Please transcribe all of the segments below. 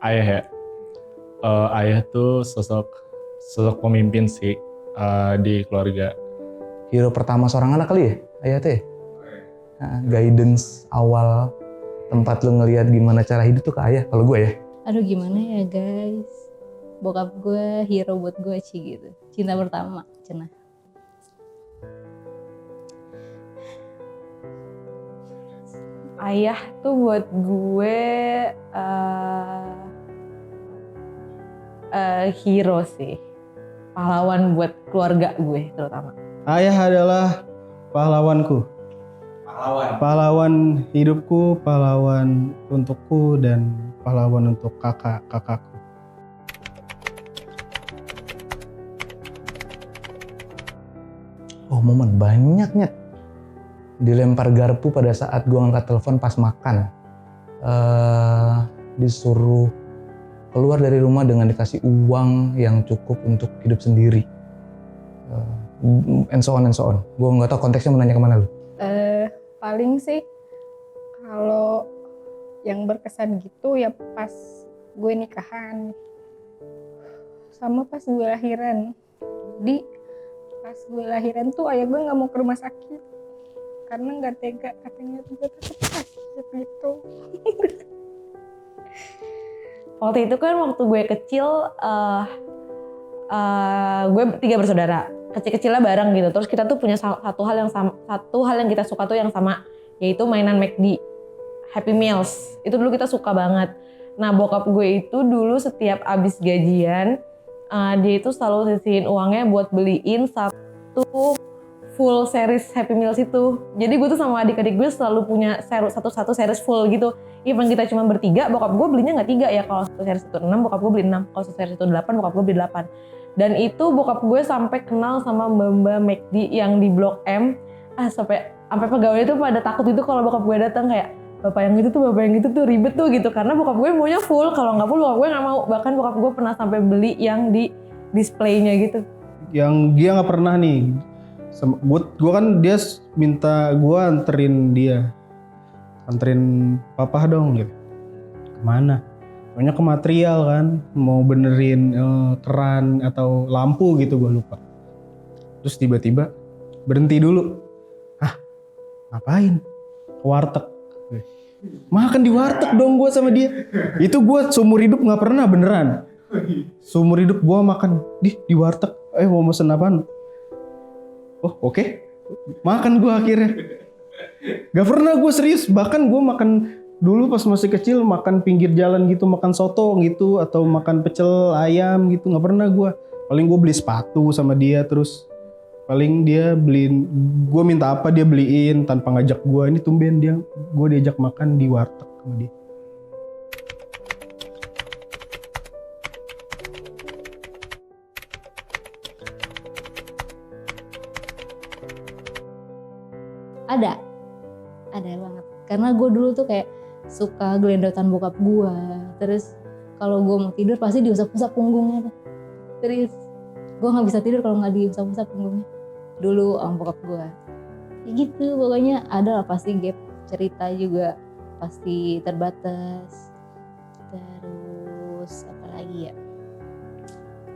Ayah ya. Ayah tuh sosok pemimpin sih di keluarga. Hero pertama seorang anak kali ya, ayah tuh ya? Guidance awal tempat lu ngelihat gimana cara hidup tuh ke ayah kalau gue ya. Aduh gimana ya guys, bokap gue hero buat gue Ci gitu. Cinta pertama, cenah. Ayah tuh buat gue hero sih, pahlawan buat keluarga gue terutama. Ayah adalah pahlawanku. Pahlawan hidupku, pahlawan untukku, dan pahlawan untuk kakakku. Oh momen banyaknya. Dilempar garpu pada saat gue ngangkat telepon pas makan. Disuruh keluar dari rumah dengan dikasih uang yang cukup untuk hidup sendiri. And so on. Gue nggak tahu konteksnya menanya kemana lu. Paling sih kalau yang berkesan gitu ya pas gue nikahan sama pas gue lahiran. Jadi pas gue lahiran tuh ayah gue nggak mau ke rumah sakit karena nggak tega, katanya gue takut sakit gitu. Waktu itu kan waktu gue kecil, gue 3 bersaudara, kecil-kecilnya bareng gitu. Terus kita tuh punya satu hal yang kita suka tuh yang sama, yaitu mainan McD, Happy Meals. Itu dulu kita suka banget. Nah bokap gue itu dulu setiap abis gajian, dia itu selalu sisihin uangnya buat beliin satu full series Happy Meals itu. Jadi gue tuh sama adik-adik gue selalu punya satu series full gitu. Even kita cuma bertiga, bokap gue belinya nggak 3 ya. Kalau satu series itu 6, bokap gue beli 6. Kalau satu series itu 8, bokap gue beli 8. Dan itu bokap gue sampai kenal sama mbak-mbak McD yang di Blok M. Sampai pegawai itu pada takut itu kalau bokap gue datang, kayak bapak yang itu tuh ribet tuh gitu. Karena bokap gue maunya full, kalau nggak full bokap gue nggak mau. Bahkan bokap gue pernah sampai beli yang di displaynya gitu. Yang dia nggak pernah nih. Gue kan dia minta gue anterin papa dong gitu. Kemana? Pokoknya ke material kan, mau benerin keran atau lampu gitu, gue lupa. Terus tiba-tiba berhenti dulu. Ngapain? Ke warteg. Makan di warteg dong gue sama dia. Itu gue seumur hidup nggak pernah beneran. Seumur hidup gue makan di warteg. Mau mesen apaan? Oh oke. Makan gue akhirnya. Gak pernah gue serius. Bahkan gue makan dulu pas masih kecil, makan pinggir jalan gitu, makan soto gitu, atau makan pecel ayam gitu. Gak pernah gue. Paling gue beli sepatu sama dia, terus paling dia beliin, gue minta apa dia beliin tanpa ngajak gue. Ini tumben gue diajak makan di warteg sama dia. Ada banget. Karena gue dulu tuh kayak suka gelendotan bokap gue. Terus kalau gue mau tidur pasti diusap-usap punggungnya tuh. Terus gue nggak bisa tidur kalau nggak diusap-usap punggungnya. Dulu sama bokap gue. Ya gitu, pokoknya ada lah pasti gap cerita juga pasti terbatas. Terus apa lagi ya?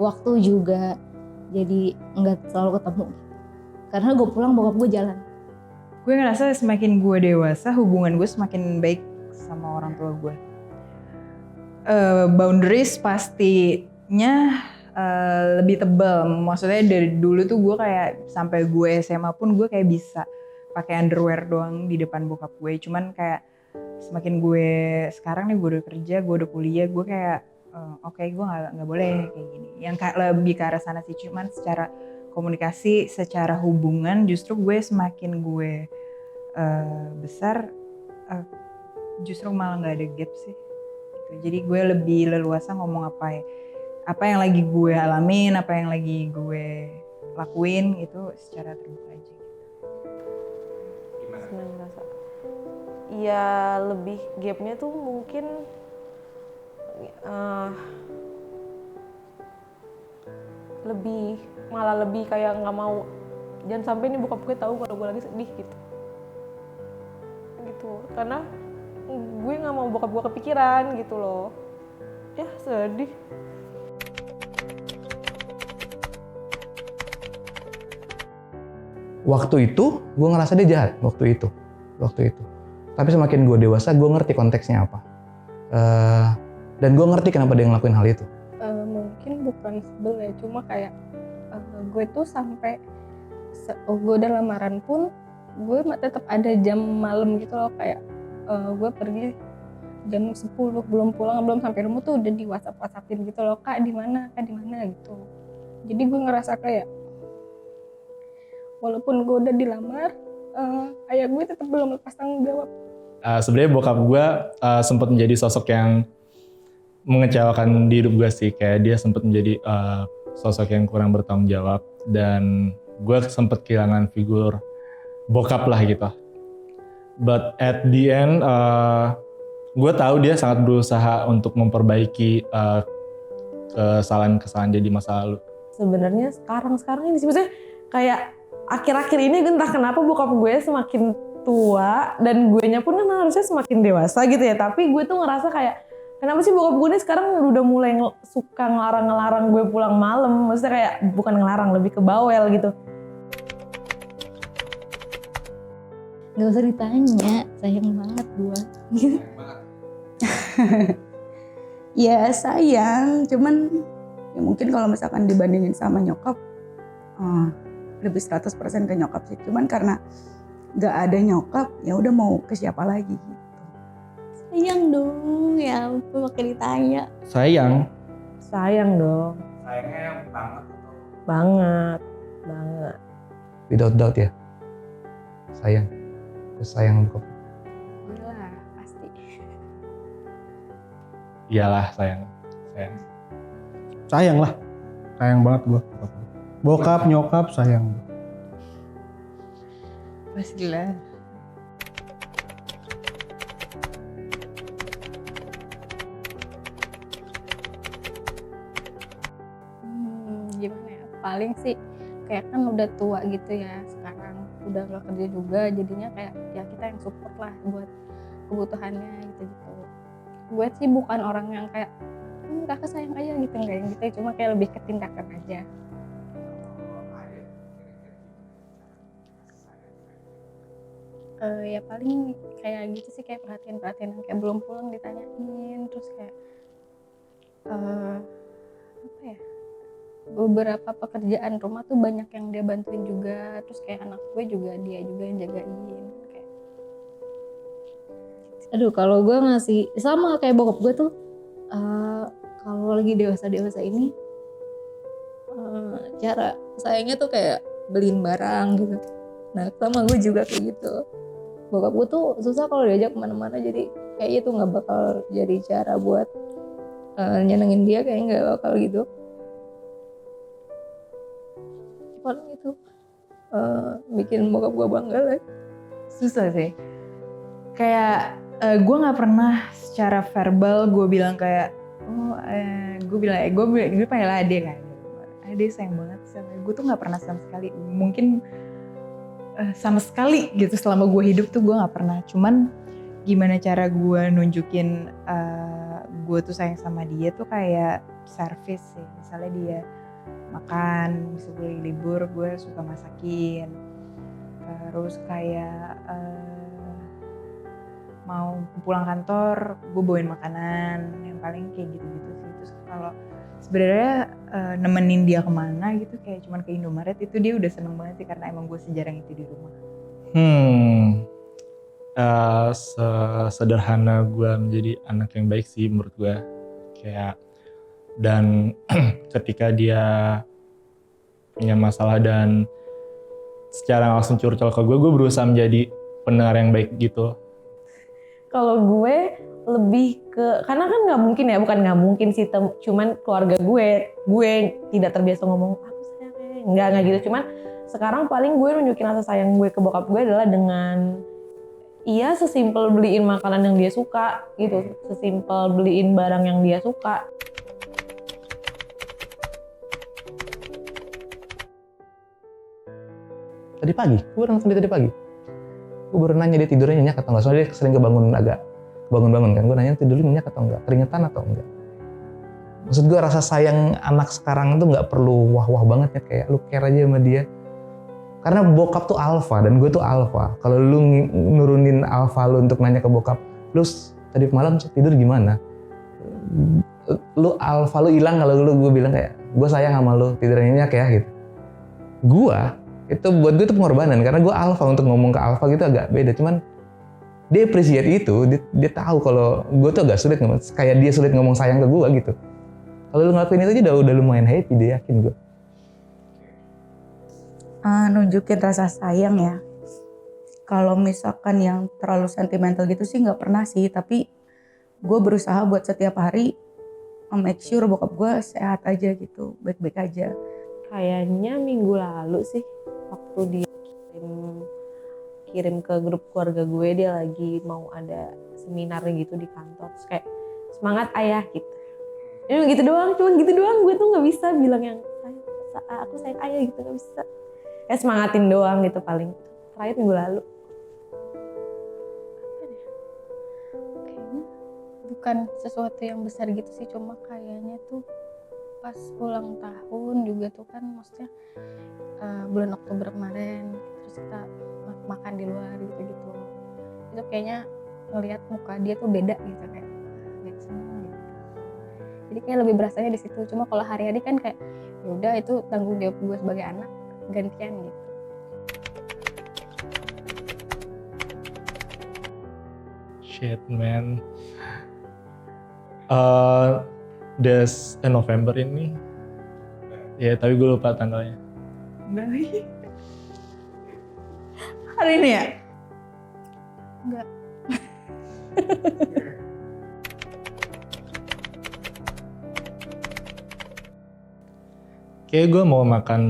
Waktu juga jadi nggak selalu ketemu. Karena gue pulang bokap gue jalan. Gue ngerasa semakin gue dewasa, hubungan gue semakin baik sama orang tua gue. Boundaries pastinya lebih tebal. Maksudnya dari dulu tuh gue kayak sampai gue SMA pun gue kayak bisa pakai underwear doang di depan bokap gue. Cuman kayak semakin gue sekarang nih, gue udah kerja, gue udah kuliah, gue kayak oke, gue nggak boleh kayak gini. Yang kayak lebih ke arah sana sih. Cuman secara komunikasi, secara hubungan, justru gue semakin gue besar, justru malah nggak ada gap sih. Gitu. Jadi gue lebih leluasa ngomong apa yang lagi gue alamin, apa yang lagi gue lakuin itu secara terbuka aja. Gimana ngerasa? Ya lebih gapnya tuh mungkin malah lebih kayak nggak mau, jangan sampai nih bokap gue tahu kalau gue lagi sedih gitu karena gue nggak mau bokap gue kepikiran gitu loh. Ya sedih. Waktu itu gue ngerasa dia jahat waktu itu. Tapi semakin gue dewasa gue ngerti konteksnya apa. Dan gue ngerti kenapa dia ngelakuin hal itu. Mungkin bukan sebel ya, cuma kayak gue tuh sampai gue udah lamaran pun gue tetap ada jam malam gitu loh, kayak gue pergi jam 10 belum pulang, belum sampai rumah tuh udah di WhatsApp-WhatsAppin gitu loh, kak di mana gitu. Jadi gue ngerasa kayak walaupun gue udah dilamar, ayah gue tetap belum lepas tanggung jawab. Sebenarnya bokap gue sempat menjadi sosok yang mengecewakan di hidup gue sih. Kayak dia sempat menjadi sosok yang kurang bertanggung jawab, dan gue sempat kehilangan figur bokap lah gitu. But at the end, gue tahu dia sangat berusaha untuk memperbaiki kesalahan-kesalahan dia di masa lalu. Sebenarnya sekarang ini sih, maksudnya kayak akhir-akhir ini entah kenapa bokap gue semakin tua dan guenya pun kan harusnya semakin dewasa gitu ya, tapi gue tuh ngerasa kayak kenapa sih bokap gue ini sekarang udah mulai suka ngelarang gue pulang malam. Maksudnya kayak bukan ngelarang, lebih ke bawel gitu. Gak usah ditanya, sayang banget gue. Ya sayang, cuman ya mungkin kalau misalkan dibandingin sama nyokap, lebih 100% ke nyokap sih. Cuman karena gak ada nyokap, ya udah mau ke siapa lagi gitu. Sayang dong, ya ampun pakai ditanya. Sayang Sayang dong. Sayangnya banget. Banget. Without doubt ya. Sayang bokap. Iyalah, pasti. Iyalah sayang. Sayang lah. Sayang banget gue. Bokap, nyokap, sayang. Pastilah. Gimana ya, paling sih kayak kan udah tua gitu ya sekarang, udah gak kerja juga, jadinya kayak ya kita yang support lah buat kebutuhannya gitu. Gue sih bukan orang yang kayak kakak sayang aja gitu, enggak yang gitu, cuma kayak lebih ke tindakan aja. Ya paling kayak gitu sih, kayak perhatian yang kayak belum pulang ditanyain, terus kayak apa ya, beberapa pekerjaan rumah tuh banyak yang dia bantuin juga, terus kayak anak gue juga dia juga yang jagain kayak. Aduh, kalau gue ngasih sama kayak bokap gue tuh, kalau lagi dewasa ini, cara sayangnya tuh kayak beliin barang gitu. Nah sama gue juga kayak gitu. Bokap gue tuh susah kalau diajak kemana-mana, jadi kayaknya tuh nggak bakal jadi cara buat nyenengin dia, kayak nggak bakal gitu. Paling itu bikin bokap gue bangga lah. Susah sih. Kayak gue nggak pernah secara verbal gue bilang kayak gue panggil Ade kan. Ade sayang banget sama gue, tuh nggak pernah sama sekali. Mungkin sama sekali gitu selama gue hidup tuh gue nggak pernah. Cuman gimana cara gue nunjukin gue tuh sayang sama dia tuh kayak service sih. Misalnya dia makan, bisa gue libur gue suka masakin. Terus kayak mau pulang kantor gue bawain makanan, yang paling kayak gitu-gitu sih. Terus kalau sebenarnya nemenin dia kemana gitu, kayak cuman ke Indomaret, itu dia udah seneng banget sih karena emang gue sejarang itu di rumah. Sederhana gue menjadi anak yang baik sih menurut gue. Kayak, dan ketika dia punya masalah dan secara langsung curcol ke gue berusaha menjadi pendengar yang baik gitu. Kalau gue lebih ke, karena kan nggak mungkin ya, bukan nggak mungkin sih, cuman keluarga gue tidak terbiasa ngomong aku sayang, nggak gitu. Cuman sekarang paling gue nunjukin rasa sayang gue ke bokap gue adalah dengan sesimpel beliin makanan yang dia suka gitu, sesimpel beliin barang yang dia suka. Tadi pagi, gue baru nelfon dia tadi pagi. Gue baru nanya dia tidurnya nyenyak atau enggak. Soalnya dia sering kebangun kan. Gue nanya tidurnya nyenyak atau enggak, keringetan atau enggak. Maksud gue rasa sayang anak sekarang tuh nggak perlu wah-wah banget ya, kayak lu care aja sama dia. Karena bokap tuh alpha dan gue tuh alpha. Kalau lu nurunin alpha lu untuk nanya ke bokap, lu tadi malam tidur gimana? Lu alpha lu hilang kalau gue bilang kayak gue sayang sama lu, tidur nyenyak ya gitu. Gua itu buat gue itu pengorbanan karena gue alpha, untuk ngomong ke alpha gitu agak beda. Cuman dia appreciate itu, dia tahu kalau gue tuh agak sulit ngomong, kayak dia sulit ngomong sayang ke gue gitu. Kalau lu ngelakuin itu aja udah lumayan happy, dia yakin gue. Nunjukin rasa sayang ya. Kalau misalkan yang terlalu sentimental gitu sih nggak pernah sih, tapi gue berusaha buat setiap hari make sure bokap gue sehat aja gitu, baik-baik aja. Kayaknya minggu lalu sih, waktu dia kirim ke grup keluarga gue, dia lagi mau ada seminar gitu di kantor. Terus kayak semangat ayah gitu. Cuma gitu doang, gue tuh nggak bisa bilang yang aku sayang ayah gitu, nggak bisa. Kayak semangatin doang gitu paling. Terakhir minggu lalu. Kayaknya bukan sesuatu yang besar gitu sih, cuma kayaknya tuh pas ulang tahun juga tuh kan, maksudnya bulan Oktober kemarin, terus kita makan di luar gitu-gitu. Itu kayaknya ngelihat muka dia tuh beda gitu, kayak seneng gitu. Jadi kayak lebih berasanya di situ. Cuma kalau hari-hari kan kayak ya udah itu tanggung jawab gue sebagai anak, gantian gitu. Shit man. November ini. Ya tapi gue lupa tanggalnya. Hari ini ya? Enggak. Kayak gue mau makan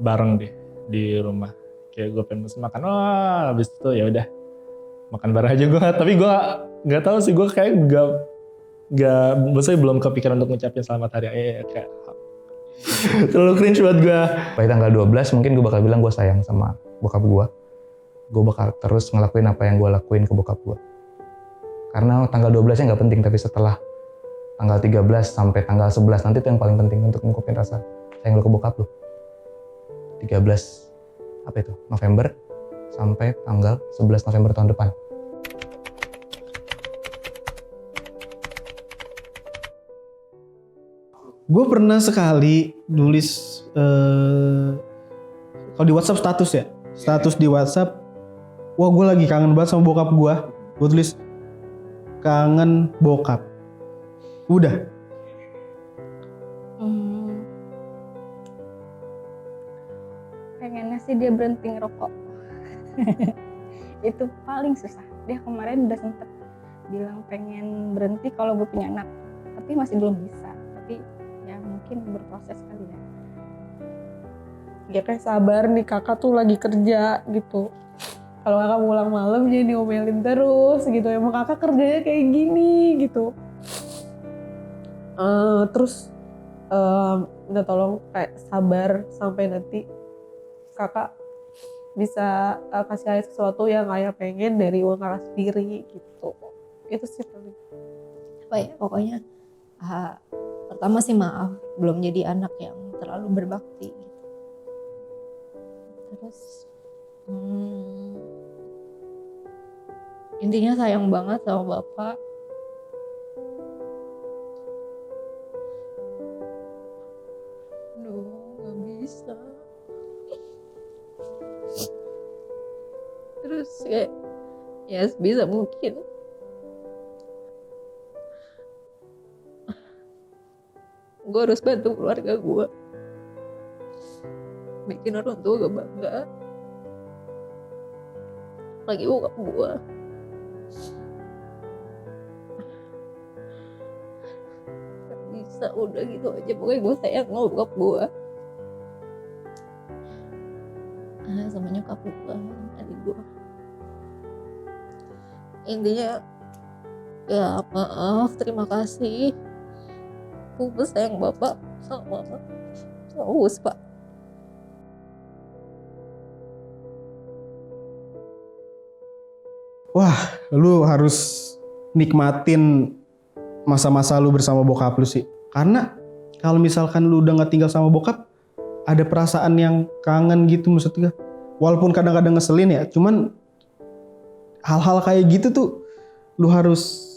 bareng deh di rumah. Kayak gue pengen pesen makan. Wah, habis itu ya udah makan bareng aja gue. Tapi gue nggak tahu sih, gue kayak nggak, maksudnya belum kepikiran untuk ngucapin selamat hari raya. Kayak terlalu cringe buat gue. Pada tanggal 12 mungkin gue bakal bilang gue sayang sama bokap gue. Gue bakal terus ngelakuin apa yang gue lakuin ke bokap gue. Karena tanggal 12-nya nggak penting, tapi setelah tanggal 13 sampai tanggal 11 nanti itu yang paling penting untuk ngungkapin rasa sayang lu ke bokap lu. 13 apa itu? November sampai tanggal 11 November tahun depan. Gue pernah sekali nulis kalau di WhatsApp status di WhatsApp, wah gue lagi kangen banget sama bokap gue. Gue tulis kangen bokap. Udah. Pengennya sih dia berhenti ngerokok. Itu paling susah. Dia kemarin udah sempet bilang pengen berhenti kalau gue punya anak, tapi masih belum bisa. Tapi ya mungkin berproses kali ya. Ya kayak sabar nih, kakak tuh lagi kerja gitu. Kalau kakak pulang malam jadi diomelin terus gitu. Emang kakak kerjanya kayak gini gitu. Terus minta tolong kayak sabar sampai nanti kakak bisa kasih ayah sesuatu yang ayah pengen dari uang kakak sendiri gitu. Itu sih paling. Apa ya, pokoknya pertama sih maaf belum jadi anak yang terlalu berbakti gitu. Terus intinya sayang banget sama bapak. Aduh, gak bisa. Terus kayak ya sebisa mungkin gue harus bantu keluarga gue, bikin orang tua gue bangga, lagi bokap gue. Gak bisa, udah gitu aja, pokoknya gue sayang sama bokap gue, sama nyokap gue, sama adik gue. Intinya ya maaf, terima kasih. Gue sayang bapak sama mama, haus pak. Wah, lu harus nikmatin masa-masa lu bersama bokap lu sih. Karena kalau misalkan lu udah gak tinggal sama bokap, ada perasaan yang kangen gitu maksudnya. Walaupun kadang-kadang ngeselin ya, cuman hal-hal kayak gitu tuh lu harus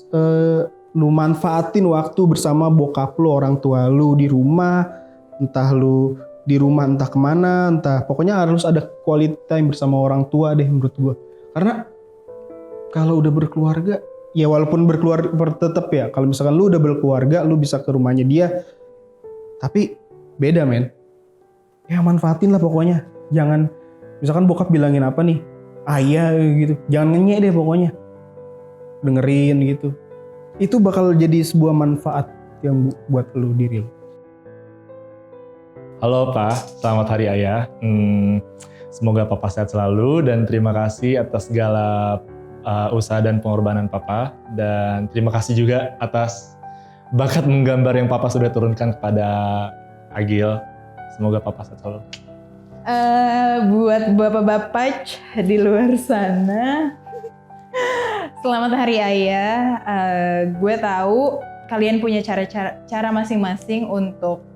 lu manfaatin waktu bersama bokap lu, orang tua lu di rumah, entah lu di rumah entah kemana, entah pokoknya harus ada quality time bersama orang tua deh menurut gua. Karena kalau udah berkeluarga, ya walaupun berkeluarga tetap ya, kalau misalkan lu udah berkeluarga, lu bisa ke rumahnya dia, tapi beda men. Ya manfaatin lah pokoknya. Jangan, misalkan bokap bilangin apa nih, ayah gitu, jangan ngenyek deh pokoknya. Dengerin gitu. Itu bakal jadi sebuah manfaat yang buat lu diri lu. Halo Pak, selamat Hari Ayah. Semoga Papa sehat selalu dan terima kasih atas segala usaha dan pengorbanan Papa. Dan terima kasih juga atas bakat menggambar yang Papa sudah turunkan kepada Agil. Semoga Papa sehat selalu. Buat bapak-bapak di luar sana, selamat Hari Ayah. Gue tahu kalian punya cara masing-masing untuk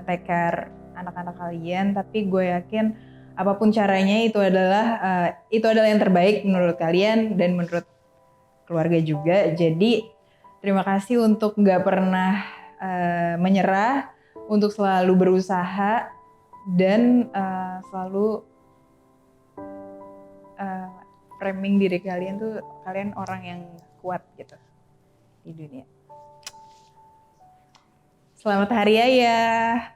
take care anak-anak kalian, tapi gue yakin apapun caranya itu adalah yang terbaik menurut kalian dan menurut keluarga juga. Jadi terima kasih untuk nggak pernah menyerah, untuk selalu berusaha dan selalu framing diri kalian tuh kalian orang yang kuat gitu di dunia. Selamat Hari Ayah.